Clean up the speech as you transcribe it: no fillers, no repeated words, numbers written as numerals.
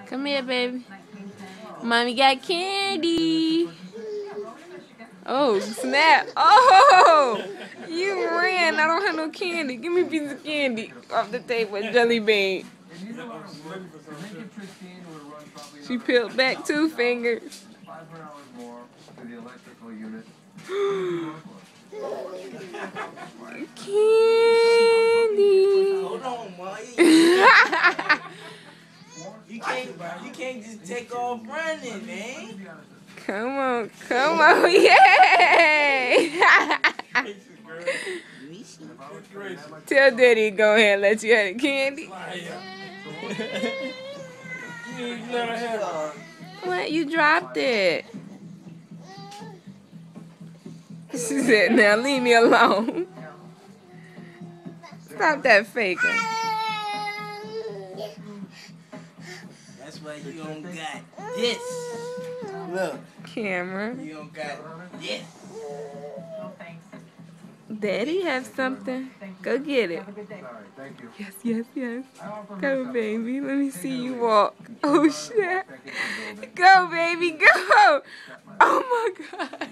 Come here, baby. Mommy got candy. Oh, snap. Oh, you ran. I don't have no candy. Give me a piece of candy off the table, Jelly Bean. She peeled back 2 fingers. Candy. Hold on, Ma. You can't just take off running, man. Come on, yay! Tell Daddy to go ahead and let you have the candy. What? You dropped it. She said, now leave me alone. Stop that faking. That's why you don't got this. Look. Camera. You don't got this. Daddy have something. Go get it. Yes. Go, baby. Let me see you walk. Oh, shit. Go, baby, go. Oh, my God.